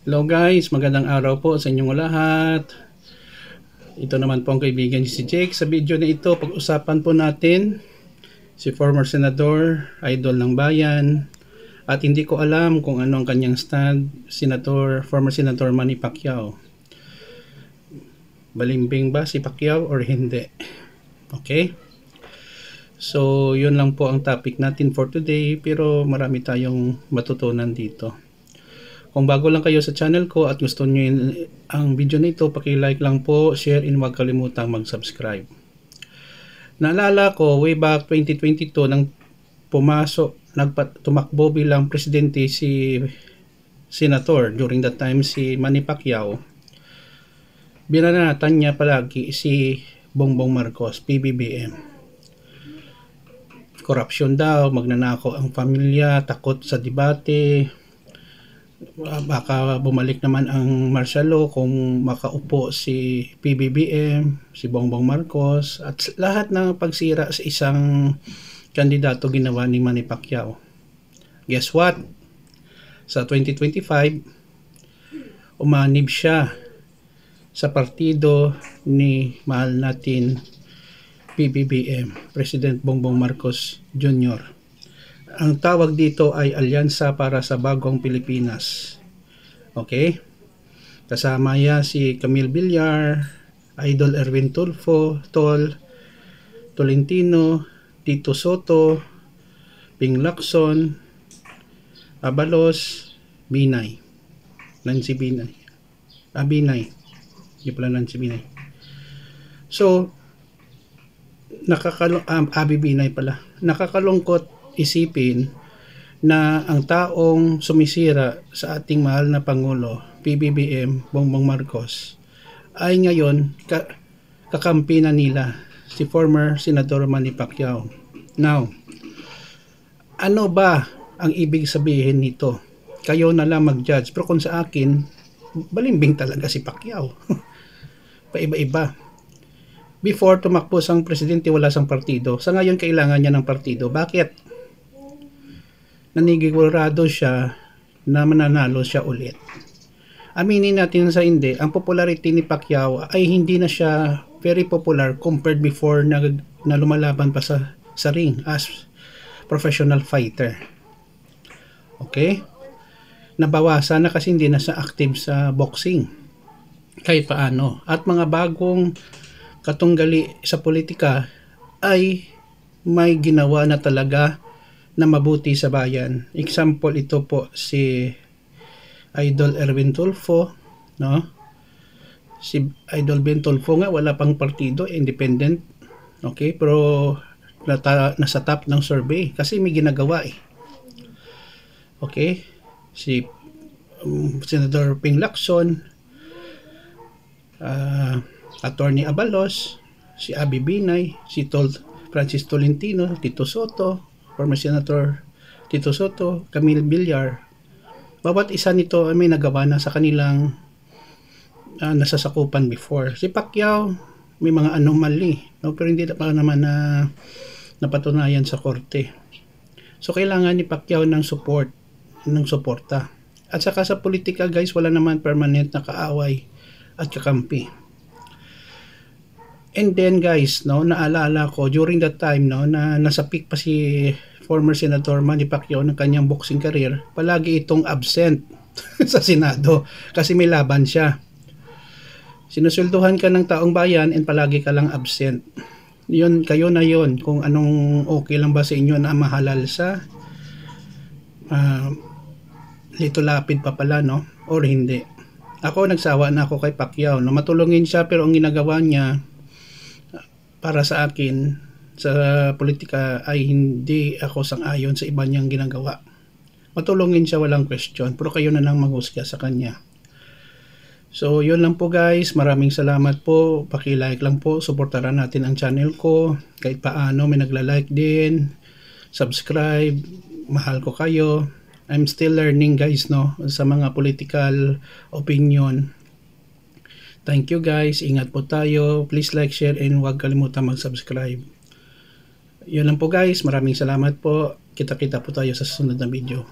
Hello guys, magandang araw po sa inyong lahat. Ito naman po ang kaibigan si Jake. Sa video na ito, pag-usapan po natin si former senador, idol ng bayan. At hindi ko alam kung ano ang kanyang stand, former senator Manny Pacquiao. Balimbing ba si Pacquiao or hindi? Okay? So, yun lang po ang topic natin for today, pero marami tayong matutunan dito. Kung bago lang kayo sa channel ko at gusto niyo ang video na ito, paki-like lang po, share, and huwag kalimutang mag-subscribe. Naalala ko, way back 2022, nang tumakbo bilang presidente si senator, during that time si Manny Pacquiao, binanatan niya palagi si Bongbong Marcos, PBBM. Corruption daw, magnanakaw ang pamilya, takot sa debate, baka bumalik naman ang martial law kung makaupo si PBBM, si Bongbong Marcos, at lahat ng pagsira sa isang kandidato ginawa ni Manny Pacquiao. Guess what? Sa 2025, umanib siya sa partido ni mahal natin PBBM, President Bongbong Marcos Jr. Ang tawag dito ay Alyansa para sa Bagong Pilipinas. Okay? Kasama niya si Camille Villar, Idol Erwin Tulfo, Tolentino, Tito Soto, Ping Lacson, Abalos, Binay. Nancy Binay. Binay. Hindi pala Nancy Binay. So, Binay pala. Nakakalungkot isipin na ang taong sumisira sa ating mahal na Pangulo, PBBM, Bongbong Marcos, ay ngayon kakampi na nila si former Senador Manny Pacquiao. Now, ano ba ang ibig sabihin nito? Kayo na lang mag-judge. Pero kung sa akin, balimbing talaga si Pacquiao. Paiba-iba. Before tumakbo sang presidente, wala sang partido. Sa ngayon, kailangan niya ng partido. Bakit? Nanigurado siya na mananalo siya ulit. Aminin natin sa hindi, ang popularity ni Pacquiao ay hindi na siya very popular compared before na lumalaban pa sa ring as professional fighter. Okay? Nabawasan na kasi hindi na siya active sa boxing. Kahit paano. At mga bagong katunggali sa politika ay may ginawa na talaga na mabuti sa bayan. Example ito po si Idol Erwin Tulfo, no? Si Idol Ben Tulfo nga wala pang partido, independent. Okay, pero nasa top ng survey kasi may ginagawa eh. Okay? Si Senator Ping Lacson, Attorney Abalos, si Abby Binay, si Francis Tolentino, Tito Soto, former Senator Tito Soto, Camille Villar. Bawat isa nito ay may nagawa na sa kanilang nasasakupan before. Si Pacquiao may mga anomaly, no? Pero hindi pa naman na napatunayan sa korte. So kailangan ni Pacquiao ng suporta. At saka sa politika guys, wala naman permanent na kaaway at kakampi. And then guys, no, naalala ko during that time, no, na nasa peak pa si former Senator Manny Pacquiao ng kanyang boxing career, palagi itong absent sa Senado kasi may laban siya. Sinusulduhan ka ng taong bayan and palagi ka lang absent. Yun, kayo na yun kung anong okay lang ba sa inyo na mahalal sa Lito Lapid pa pala, no, or hindi. Ako nagsawa na ako kay Pacquiao, no, matulungin siya, pero ang ginagawa niya para sa akin sa politika ay hindi ako sang-ayon sa iba niyang ginagawa. Matulungin siya, walang question, pero kayo na lang maghusga sa kanya. So yun lang po guys, maraming salamat po, paki-like lang po, suportaran natin ang channel ko, kahit paano may nagla-like din, subscribe, mahal ko kayo. I'm still learning guys, no, sa mga political opinion. Thank you guys, ingat po tayo, please like, share, and huwag kalimutan mag-subscribe. Yun lang po guys, maraming salamat po, kita-kita po tayo sa susunod na video.